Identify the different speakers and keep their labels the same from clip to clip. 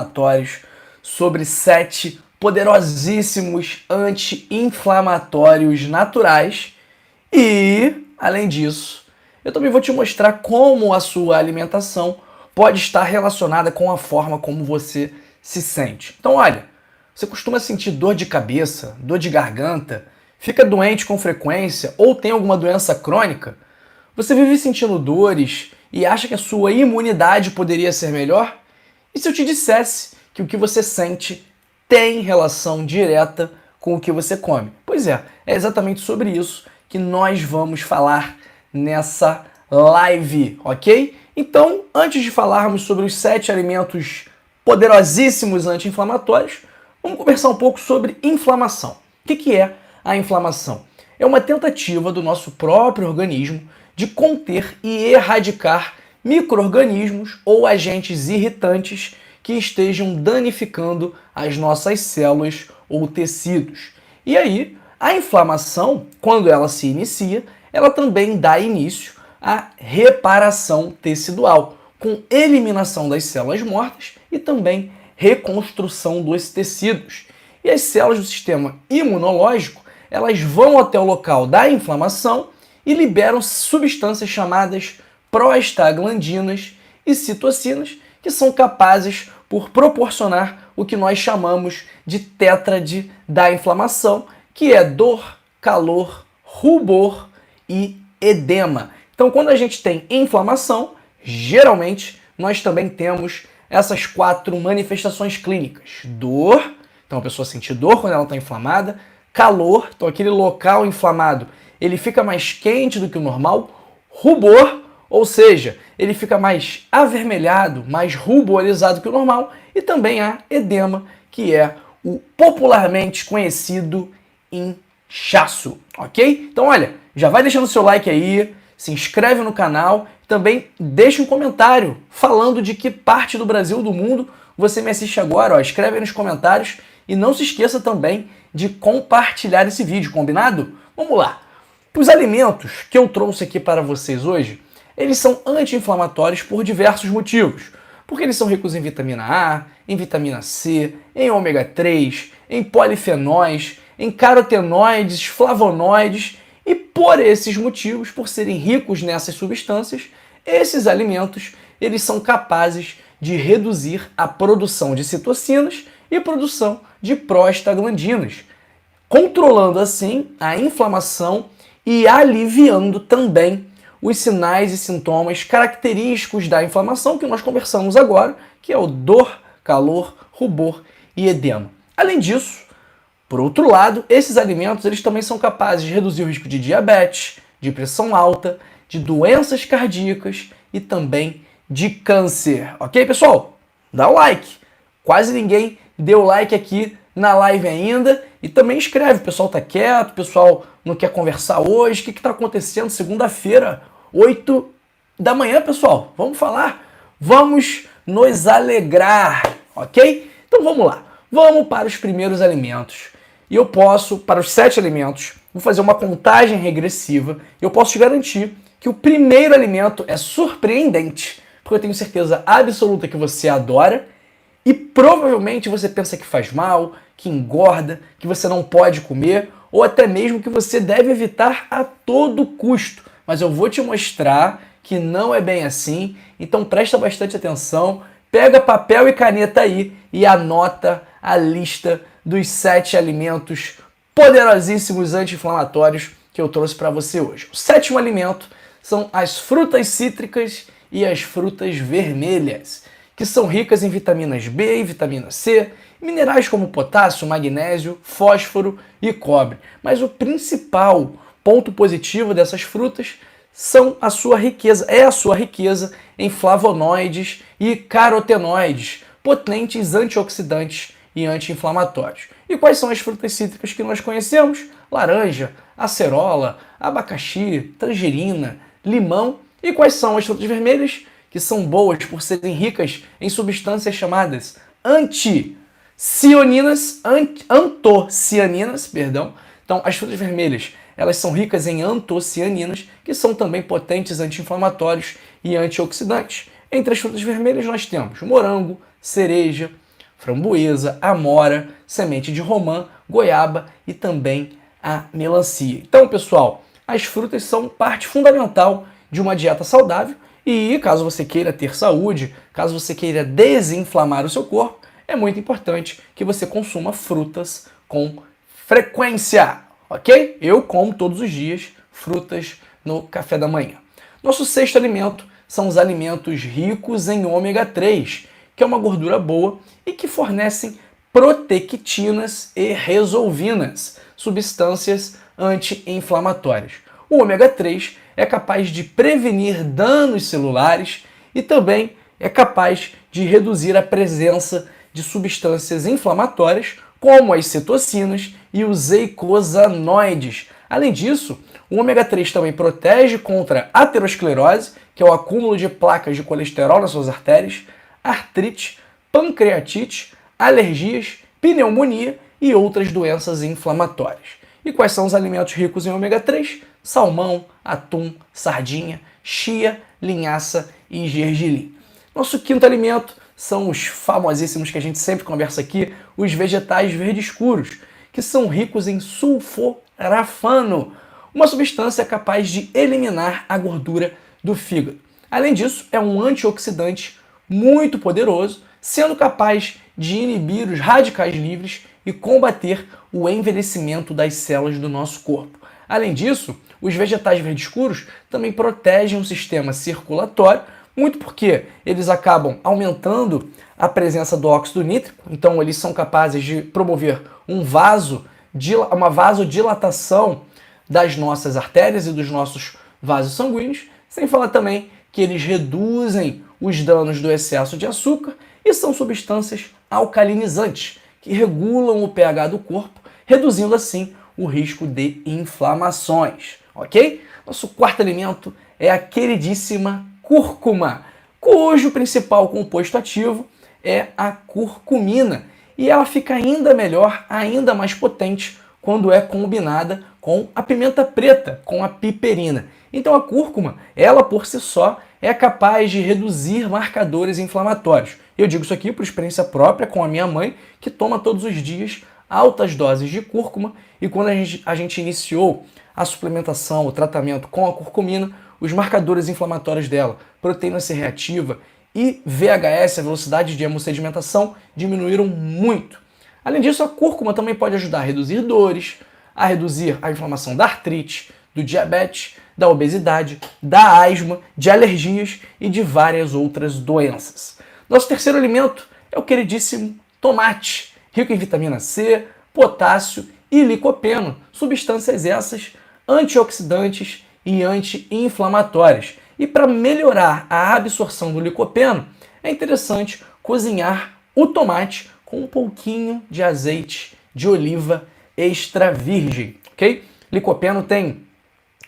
Speaker 1: inflamatórios, sobre 7 poderosíssimos anti-inflamatórios naturais e, além disso, eu também vou te mostrar como a sua alimentação pode estar relacionada com a forma como você se sente. Então, olha, você costuma sentir dor de cabeça, dor de garganta, fica doente com frequência ou tem alguma doença crônica? Você vive sentindo dores e acha que a sua imunidade poderia ser melhor? E se eu te dissesse que o que você sente tem relação direta com o que você come? Pois é exatamente sobre isso que nós vamos falar nessa live, ok? Então, antes de falarmos sobre os 7 alimentos poderosíssimos anti-inflamatórios, vamos conversar um pouco sobre inflamação. O que é a inflamação? É uma tentativa do nosso próprio organismo de conter e erradicar micro-organismos ou agentes irritantes que estejam danificando as nossas células ou tecidos. E aí, a inflamação, quando ela se inicia, ela também dá início à reparação tecidual, com eliminação das células mortas e também reconstrução dos tecidos. E as células do sistema imunológico, elas vão até o local da inflamação e liberam substâncias chamadas prostaglandinas e citocinas, que são capazes por proporcionar o que nós chamamos de tétrade da inflamação, que é dor, calor, rubor e edema. Então, quando a gente tem inflamação, geralmente nós também temos essas 4 manifestações clínicas. Dor, então a pessoa sente dor quando ela está inflamada. Calor, então aquele local inflamado, ele fica mais quente do que o normal. Rubor, ou seja, ele fica mais avermelhado, mais ruborizado que o normal. E também há edema, que é o popularmente conhecido inchaço, ok? Então olha, já vai deixando seu like aí, se inscreve no canal, também deixa um comentário falando de que parte do Brasil ou do mundo você me assiste agora, ó, escreve aí nos comentários e não se esqueça também de compartilhar esse vídeo, combinado? Vamos lá! Os alimentos que eu trouxe aqui para vocês hoje, eles são anti-inflamatórios por diversos motivos. Porque eles são ricos em vitamina A, em vitamina C, em ômega 3, em polifenóis, em carotenoides, flavonoides e por esses motivos, por serem ricos nessas substâncias, esses alimentos eles são capazes de reduzir a produção de citocinas e produção de prostaglandinas, controlando assim a inflamação e aliviando também os sinais e sintomas característicos da inflamação que nós conversamos agora, que é o dor, calor, rubor e edema. Além disso, por outro lado, esses alimentos eles também são capazes de reduzir o risco de diabetes, de pressão alta, de doenças cardíacas e também de câncer. Ok, pessoal? Dá o like. Quase ninguém deu like aqui na live ainda. E também escreve, o pessoal tá quieto, o pessoal não quer conversar hoje. O que está acontecendo? Segunda-feira, 8 da manhã, pessoal. Vamos falar. Vamos nos alegrar, ok? Então vamos lá. Vamos para os primeiros alimentos. E eu posso, para os 7 alimentos, vou fazer uma contagem regressiva. E eu posso te garantir que o primeiro alimento é surpreendente, porque eu tenho certeza absoluta que você adora e provavelmente você pensa que faz mal, que engorda, que você não pode comer ou até mesmo que você deve evitar a todo custo. Mas eu vou te mostrar que não é bem assim, então presta bastante atenção, pega papel e caneta aí e anota a lista dos 7 alimentos poderosíssimos anti-inflamatórios que eu trouxe para você hoje. O 7º alimento são as frutas cítricas e as frutas vermelhas, que são ricas em vitaminas B e vitamina C, minerais como potássio, magnésio, fósforo e cobre. Mas o principal ponto positivo dessas frutas é a sua riqueza em flavonoides e carotenoides, potentes antioxidantes e anti-inflamatórios. E quais são as frutas cítricas que nós conhecemos? Laranja, acerola, abacaxi, tangerina, limão. E quais são as frutas vermelhas? Que são boas por serem ricas em substâncias chamadas antocianinas. Então, as frutas vermelhas, elas são ricas em antocianinas, que são também potentes anti-inflamatórios e antioxidantes. Entre as frutas vermelhas nós temos morango, cereja, framboesa, amora, semente de romã, goiaba e também a melancia. Então, pessoal, as frutas são parte fundamental de uma dieta saudável e caso você queira ter saúde, caso você queira desinflamar o seu corpo, é muito importante que você consuma frutas com frequência, ok? Eu como todos os dias frutas no café da manhã. Nosso sexto alimento são os alimentos ricos em ômega 3, que é uma gordura boa e que fornecem protectinas e resolvinas, substâncias anti-inflamatórias. O ômega 3 é capaz de prevenir danos celulares e também é capaz de reduzir a presença de substâncias inflamatórias, como as cetocinas e os eicosanoides. Além disso, o ômega 3 também protege contra a aterosclerose, que é o acúmulo de placas de colesterol nas suas artérias, artrite, pancreatite, alergias, pneumonia e outras doenças inflamatórias. E quais são os alimentos ricos em ômega 3? Salmão, atum, sardinha, chia, linhaça e gergelim. Nosso quinto alimento são os famosíssimos que a gente sempre conversa aqui, os vegetais verdes escuros, que são ricos em sulforafano, uma substância capaz de eliminar a gordura do fígado. Além disso, é um antioxidante muito poderoso, sendo capaz de inibir os radicais livres e combater o envelhecimento das células do nosso corpo. Além disso, os vegetais verdes escuros também protegem o sistema circulatório, muito porque eles acabam aumentando a presença do óxido nítrico, então eles são capazes de promover uma vasodilatação das nossas artérias e dos nossos vasos sanguíneos, sem falar também que eles reduzem os danos do excesso de açúcar e são substâncias alcalinizantes, que regulam o pH do corpo, reduzindo assim o risco de inflamações, ok? Nosso quarto alimento é a queridíssima cúrcuma, cujo principal composto ativo é a curcumina, e ela fica ainda melhor, ainda mais potente, quando é combinada com a pimenta preta, com a piperina. Então a cúrcuma, ela por si só, é capaz de reduzir marcadores inflamatórios. Eu digo isso aqui por experiência própria com a minha mãe, que toma todos os dias altas doses de cúrcuma, e quando a gente iniciou a suplementação, o tratamento com a curcumina, os marcadores inflamatórios dela, proteína C reativa e VHS, a velocidade de hemossedimentação, diminuíram muito. Além disso, a cúrcuma também pode ajudar a reduzir dores, a reduzir a inflamação da artrite, do diabetes, da obesidade, da asma, de alergias e de várias outras doenças. Nosso terceiro alimento é o queridíssimo tomate, rico em vitamina C, potássio e licopeno, substâncias essas antioxidantes e anti-inflamatórias. E para melhorar a absorção do licopeno, é interessante cozinhar o tomate com um pouquinho de azeite de oliva extra virgem, ok? Licopeno tem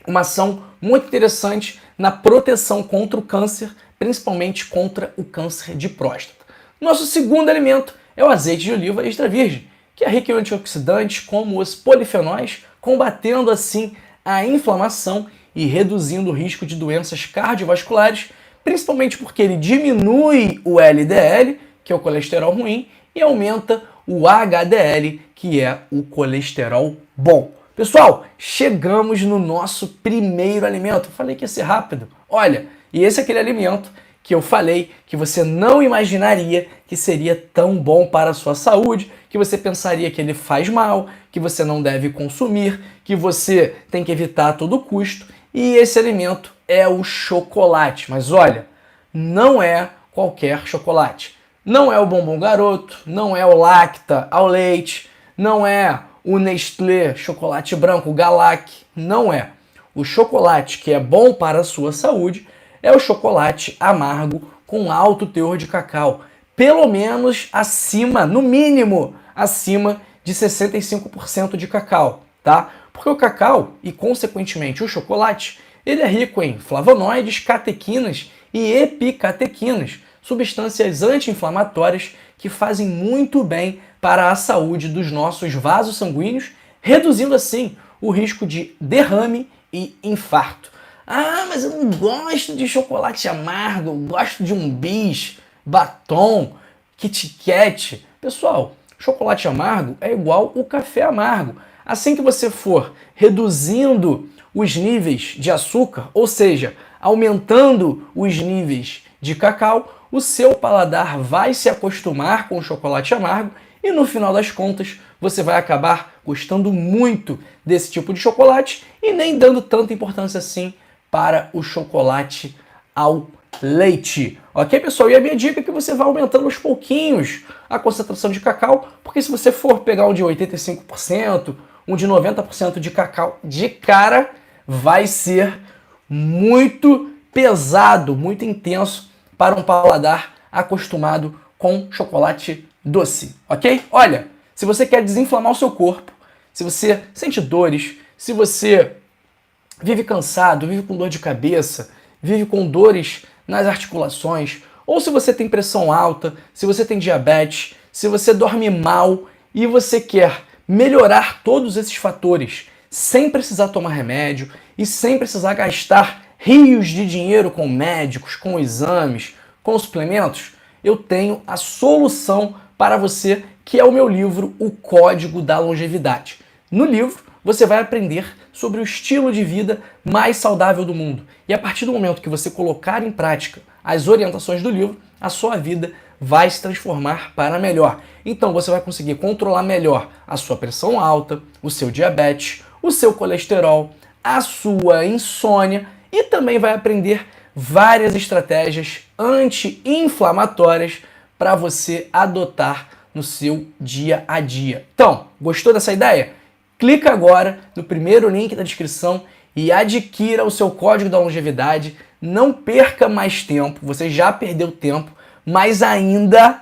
Speaker 1: uma ação muito interessante na proteção contra o câncer, principalmente contra o câncer de próstata. Nosso segundo alimento é o azeite de oliva extra virgem, que é rico em antioxidantes como os polifenóis, combatendo assim a inflamação e reduzindo o risco de doenças cardiovasculares, principalmente porque ele diminui o LDL, que é o colesterol ruim, e aumenta o HDL, que é o colesterol bom. Pessoal, chegamos no nosso primeiro alimento. Eu falei que ia ser rápido. Olha, e esse é aquele alimento que eu falei que você não imaginaria que seria tão bom para a sua saúde, que você pensaria que ele faz mal, que você não deve consumir, que você tem que evitar a todo custo. E esse alimento é o chocolate. Mas olha, não é qualquer chocolate. Não é o Bombom Garoto, não é o Lacta ao leite, não é o Nestlé chocolate branco Galac, não é. O chocolate que é bom para a sua saúde é o chocolate amargo com alto teor de cacau, pelo menos acima, no mínimo, acima de 65% de cacau, tá? Porque o cacau e, consequentemente, o chocolate, ele é rico em flavonoides, catequinas e epicatequinas, substâncias anti-inflamatórias que fazem muito bem para a saúde dos nossos vasos sanguíneos, reduzindo assim o risco de derrame e infarto. Ah, mas eu não gosto de chocolate amargo, eu gosto de um bis, batom, Kit Kat. Pessoal, chocolate amargo é igual o café amargo. Assim que você for reduzindo os níveis de açúcar, ou seja, aumentando os níveis de cacau, o seu paladar vai se acostumar com o chocolate amargo e no final das contas você vai acabar gostando muito desse tipo de chocolate e nem dando tanta importância assim para o chocolate ao leite. Ok, pessoal? E a minha dica é que você vai aumentando aos pouquinhos a concentração de cacau, porque se você for pegar um de 85%, um de 90% de cacau de cara, vai ser muito pesado, muito intenso para um paladar acostumado com chocolate doce, ok? Olha, se você quer desinflamar o seu corpo, se você sente dores, se você vive cansado, vive com dor de cabeça, vive com dores nas articulações, ou se você tem pressão alta, se você tem diabetes, se você dorme mal e você quer melhorar todos esses fatores sem precisar tomar remédio e sem precisar gastar rios de dinheiro com médicos, com exames, com suplementos, eu tenho a solução para você, que é o meu livro O Código da Longevidade. No livro, você vai aprender sobre o estilo de vida mais saudável do mundo. E a partir do momento que você colocar em prática as orientações do livro, a sua vida vai se transformar para melhor. Então você vai conseguir controlar melhor a sua pressão alta, o seu diabetes, o seu colesterol, a sua insônia e também vai aprender várias estratégias anti-inflamatórias para você adotar no seu dia a dia. Então, gostou dessa ideia? Clica agora no primeiro link da descrição e adquira o seu Código da Longevidade. Não perca mais tempo, você já perdeu tempo, mas ainda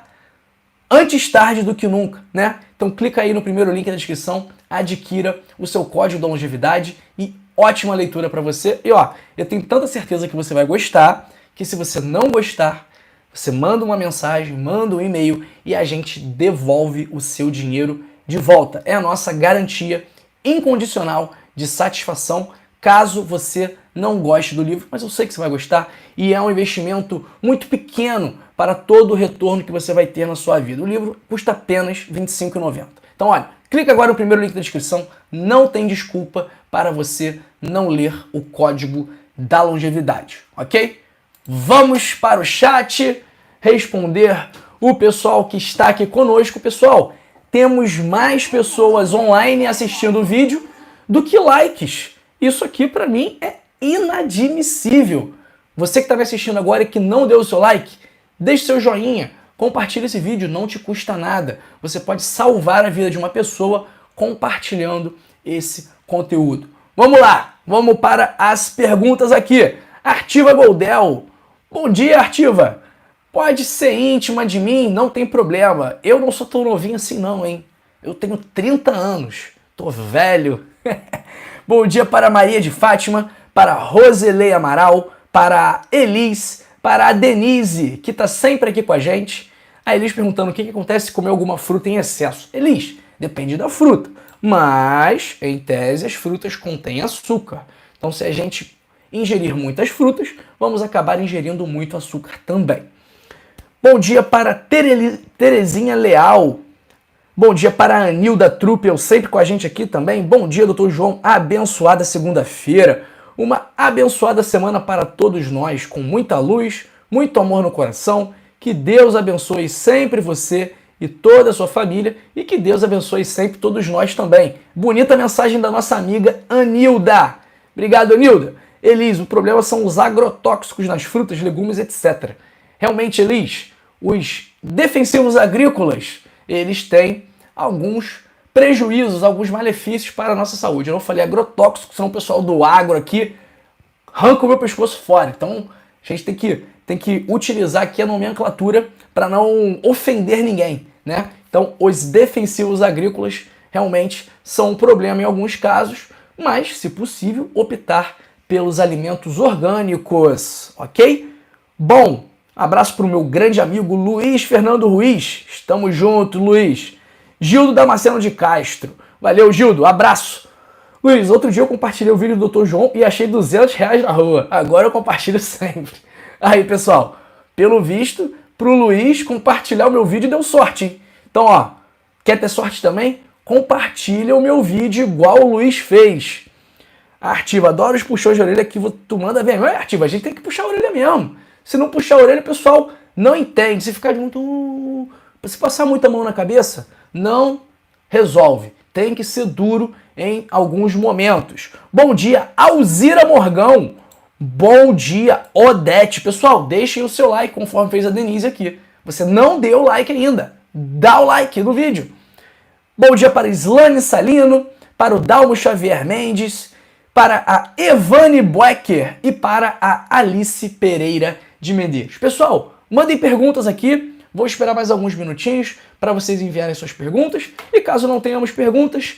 Speaker 1: antes tarde do que nunca, né? Então clica aí no primeiro link da descrição, adquira o seu Código da Longevidade e ótima leitura para você. E ó, eu tenho tanta certeza que você vai gostar, que se você não gostar, você manda uma mensagem, manda um e-mail e a gente devolve o seu dinheiro de volta. É a nossa garantia incondicional de satisfação caso você não goste do livro, mas eu sei que você vai gostar e é um investimento muito pequeno para todo o retorno que você vai ter na sua vida. O livro custa apenas R$ 25,90. Então olha, clica agora no primeiro link da descrição, não tem desculpa para você não ler o Código da Longevidade, ok? Vamos para o chat responder o pessoal que está aqui conosco. Pessoal, temos mais pessoas online assistindo o vídeo do que likes. Isso aqui para mim é inadmissível. Você que está me assistindo agora e que não deu o seu like, deixe seu joinha, compartilhe esse vídeo, não te custa nada. Você pode salvar a vida de uma pessoa compartilhando esse conteúdo. Vamos lá, vamos para as perguntas aqui. Artiva Goldel. Bom dia, Artiva. Pode ser íntima de mim, não tem problema. Eu não sou tão novinho assim não, hein? Eu tenho 30 anos, tô velho. Bom dia para Maria de Fátima, para Roselei Amaral, para a Elis, para a Denise, que tá sempre aqui com a gente. A Elis perguntando o que acontece se comer alguma fruta em excesso. Elis, depende da fruta, mas em tese as frutas contêm açúcar. Então se a gente ingerir muitas frutas, vamos acabar ingerindo muito açúcar também. Bom dia para Terezinha Leal. Bom dia para a Anilda Truppel, sempre com a gente aqui também. Bom dia, doutor João. Abençoada segunda-feira. Uma abençoada semana para todos nós, com muita luz, muito amor no coração. Que Deus abençoe sempre você e toda a sua família e que Deus abençoe sempre todos nós também. Bonita mensagem da nossa amiga Anilda. Obrigado, Anilda. Elis, o problema são os agrotóxicos nas frutas, legumes, etc. Realmente, Elis, os defensivos agrícolas, eles têm alguns prejuízos, alguns malefícios para a nossa saúde. Eu não falei agrotóxicos, senão o pessoal do agro aqui arranca o meu pescoço fora. Então, a gente tem que utilizar aqui a nomenclatura para não ofender ninguém, né? Então, os defensivos agrícolas realmente são um problema em alguns casos, mas, se possível, optar pelos alimentos orgânicos, ok? Bom, abraço para o meu grande amigo Luiz Fernando Ruiz. Estamos juntos, Luiz. Gildo Damasceno de Castro. Valeu, Gildo. Abraço. Luiz, outro dia eu compartilhei o vídeo do Dr. João e achei R$200 na rua. Agora eu compartilho sempre. Aí, pessoal, pelo visto, pro Luiz compartilhar o meu vídeo deu sorte, hein? Então, ó, quer ter sorte também? Compartilha o meu vídeo igual o Luiz fez. Artiva, adoro os puxões de orelha que tu manda ver. Não é, Artiva, a gente tem que puxar a orelha mesmo. Se não puxar a orelha, o pessoal não entende. Se ficar de muito... Se passar muita mão na cabeça, não resolve. Tem que ser duro em alguns momentos. Bom dia, Alzira Morgão. Bom dia, Odete. Pessoal, deixem o seu like, conforme fez a Denise aqui. Você não deu o like ainda. Dá o like no vídeo. Bom dia para Islane Salino, para o Dalmo Xavier Mendes, para a Evane Boecker e para a Alice Pereira de Medeiros. Pessoal, mandem perguntas aqui. Vou esperar mais alguns minutinhos para vocês enviarem suas perguntas. E caso não tenhamos perguntas,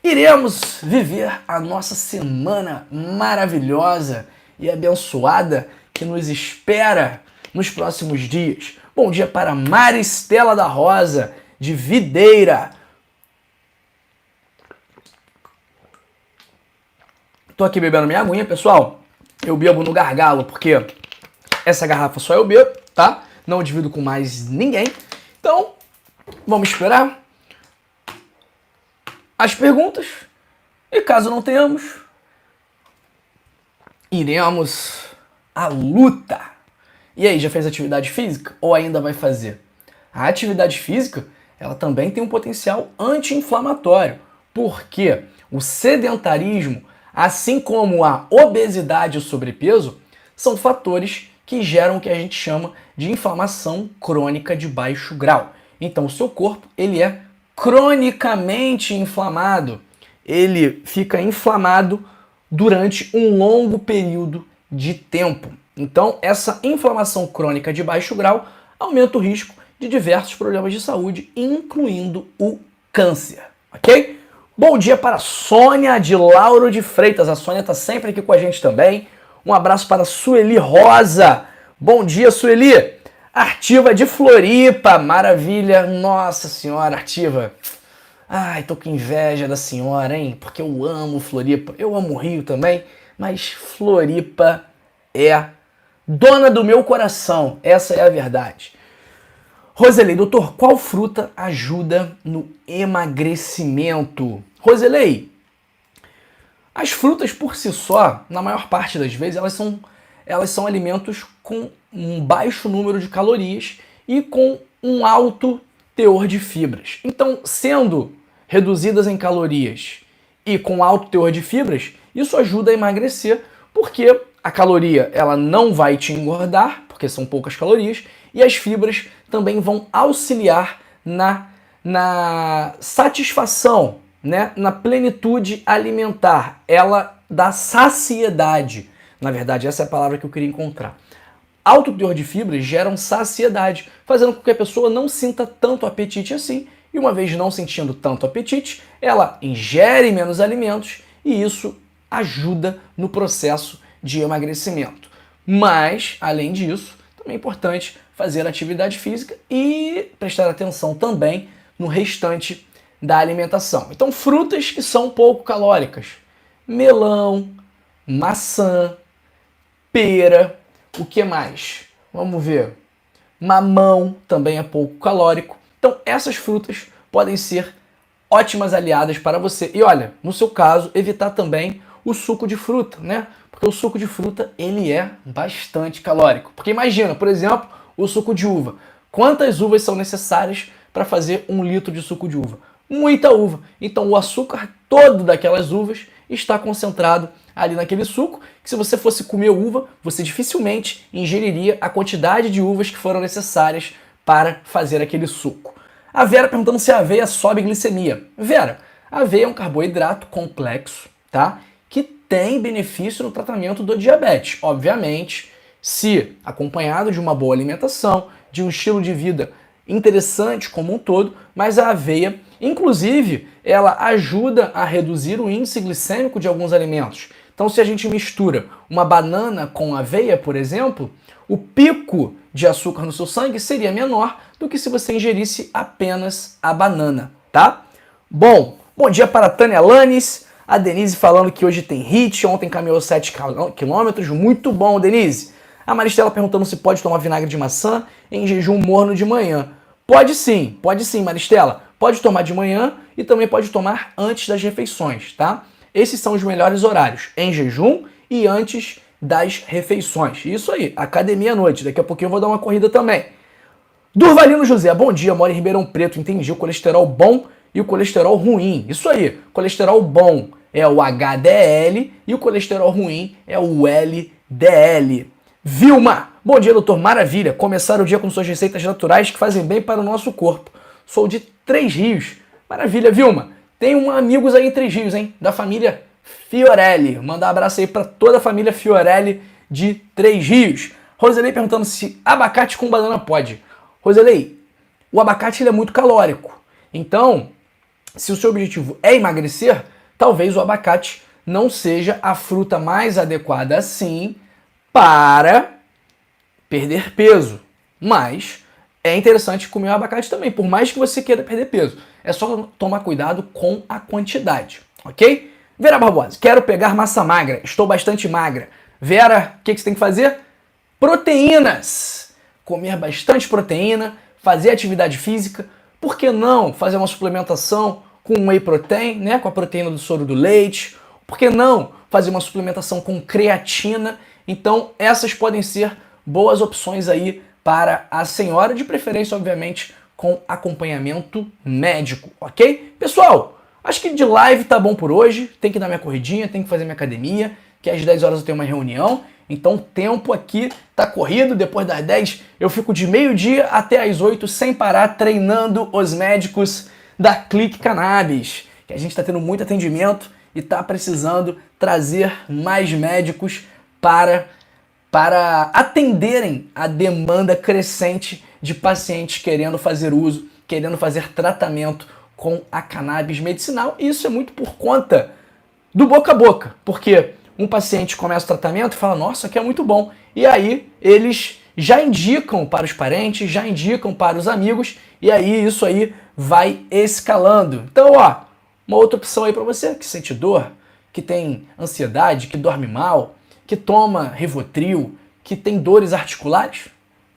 Speaker 1: iremos viver a nossa semana maravilhosa e abençoada que nos espera nos próximos dias. Bom dia para Maristela da Rosa, de Videira. Tô aqui bebendo minha aguinha, pessoal. Eu bebo no gargalo, porque essa garrafa só eu bebo, tá? Não divido com mais ninguém. Então, vamos esperar as perguntas. E caso não tenhamos, iremos à luta. E aí, já fez atividade física ou ainda vai fazer? A atividade física, ela também tem um potencial anti-inflamatório, porque o sedentarismo, assim como a obesidade e o sobrepeso, são fatores que geram o que a gente chama de inflamação crônica de baixo grau. Então, o seu corpo, ele é cronicamente inflamado. Ele fica inflamado durante um longo período de tempo. Então, essa inflamação crônica de baixo grau aumenta o risco de diversos problemas de saúde, incluindo o câncer, ok? Bom dia para a Sônia de Lauro de Freitas. A Sônia está sempre aqui com a gente também. Um abraço para a Sueli Rosa. Bom dia, Sueli. Artiva de Floripa. Maravilha. Nossa senhora, Artiva. Ai, tô com inveja da senhora, hein? Porque eu amo Floripa. Eu amo o Rio também. Mas Floripa é dona do meu coração. Essa é a verdade. Roselei, doutor, qual fruta ajuda no emagrecimento? Roselei, as frutas por si só, na maior parte das vezes, elas são alimentos com um baixo número de calorias e com um alto teor de fibras. Então, sendo reduzidas em calorias e com alto teor de fibras, isso ajuda a emagrecer, porque a caloria ela não vai te engordar, porque são poucas calorias, e as fibras também vão auxiliar na satisfação, né? Na plenitude alimentar. Ela dá saciedade. Na verdade, essa é a palavra que eu queria encontrar. Alto teor de fibras geram saciedade, fazendo com que a pessoa não sinta tanto apetite assim, e uma vez não sentindo tanto apetite, ela ingere menos alimentos e isso ajuda no processo de emagrecimento. Mas, além disso, também é importante fazer atividade física e prestar atenção também no restante da alimentação. Então, frutas que são pouco calóricas. Melão, maçã, pera, o que mais? Vamos ver. Mamão também é pouco calórico. Então, essas frutas podem ser ótimas aliadas para você. E olha, no seu caso, evitar também o suco de fruta, né? Porque o suco de fruta, ele é bastante calórico. Porque imagina, por exemplo, o suco de uva. Quantas uvas são necessárias para fazer 1 litro de suco de uva? Muita uva. Então o açúcar todo daquelas uvas está concentrado ali naquele suco, que se você fosse comer uva, você dificilmente ingeriria a quantidade de uvas que foram necessárias para fazer aquele suco. A Vera perguntando se a aveia sobe glicemia. Vera, a aveia é um carboidrato complexo, tá? Que tem benefício no tratamento do diabetes. Obviamente, se acompanhado de uma boa alimentação, de um estilo de vida interessante como um todo, mas a aveia, inclusive, ela ajuda a reduzir o índice glicêmico de alguns alimentos. Então, se a gente mistura uma banana com aveia, por exemplo, o pico de açúcar no seu sangue seria menor do que se você ingerisse apenas a banana, tá? Bom dia para a Tânia Lanes, a Denise falando que hoje tem HIIT, ontem caminhou 7 km, muito bom, Denise. A Maristela perguntando se pode tomar vinagre de maçã em jejum morno de manhã. Pode sim, Maristela. Pode tomar de manhã e também pode tomar antes das refeições, tá? Esses são os melhores horários, em jejum e antes das refeições. Isso aí, academia à noite. Daqui a pouquinho eu vou dar uma corrida também. Durvalino José, bom dia, mora em Ribeirão Preto. Entendi, o colesterol bom e o colesterol ruim. Isso aí, colesterol bom é o HDL e o colesterol ruim é o LDL. Vilma, bom dia, doutor. Maravilha. Começar o dia com suas receitas naturais que fazem bem para o nosso corpo. Sou de Três Rios. Maravilha, Vilma. Tenho amigos aí em Três Rios, hein? Da família Fiorelli. Mandar um abraço aí para toda a família Fiorelli de Três Rios. Roselei perguntando se abacate com banana pode. Roselei, o abacate ele é muito calórico. Então, se o seu objetivo é emagrecer, talvez o abacate não seja a fruta mais adequada assim para perder peso. Mas é interessante comer o abacate também, por mais que você queira perder peso. É só tomar cuidado com a quantidade, ok? Vera Barbosa, quero pegar massa magra, estou bastante magra. Vera, o que você tem que fazer? Proteínas. Comer bastante proteína, fazer atividade física. Por que não fazer uma suplementação com whey protein, né? Com a proteína do soro do leite? Por que não fazer uma suplementação com creatina? Então, essas podem ser boas opções aí para a senhora, de preferência, obviamente, com acompanhamento médico, ok? Pessoal, acho que de live tá bom por hoje. Tem que dar minha corridinha, tem que fazer minha academia, que às 10 horas eu tenho uma reunião. Então o tempo aqui tá corrido, depois das 10 eu fico de meio-dia até as 8 sem parar treinando os médicos da Clique Cannabis. Que a gente está tendo muito atendimento e está precisando trazer mais médicos para atenderem a demanda crescente de pacientes querendo fazer uso, querendo fazer tratamento com a cannabis medicinal. E isso é muito por conta do boca a boca, porque um paciente começa o tratamento e fala, nossa, aqui é muito bom. E aí eles já indicam para os parentes, já indicam para os amigos, e aí isso aí vai escalando. Então, ó, uma outra opção aí para você que sente dor, que tem ansiedade, que dorme mal, que toma Rivotril, que tem dores articulares,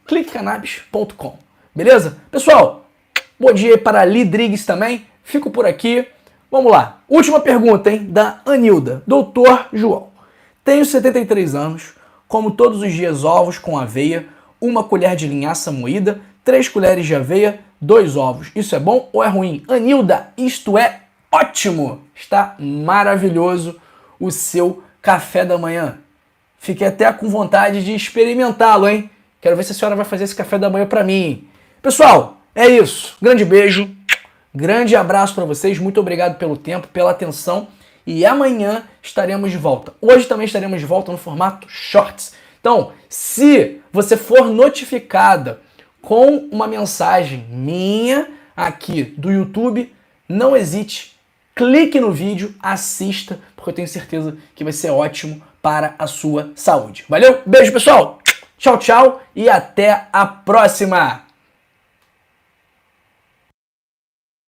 Speaker 1: cliquecannabis.com. Beleza? Pessoal, bom dia aí para Lidrigues também. Fico por aqui. Vamos lá. Última pergunta, hein? Da Anilda. Doutor João, tenho 73 anos, como todos os dias ovos com aveia, uma colher de linhaça moída, 3 colheres de aveia, 2 ovos. Isso é bom ou é ruim? Anilda, isto é ótimo! Está maravilhoso o seu café da manhã. Fiquei até com vontade de experimentá-lo, hein? Quero ver se a senhora vai fazer esse café da manhã para mim. Pessoal, é isso. Grande beijo. Grande abraço para vocês, muito obrigado pelo tempo, pela atenção e amanhã estaremos de volta. Hoje também estaremos de volta no formato Shorts. Então, se você for notificada com uma mensagem minha aqui do YouTube, não hesite, clique no vídeo, assista, porque eu tenho certeza que vai ser ótimo para a sua saúde. Valeu? Beijo, pessoal! Tchau, tchau e até a próxima!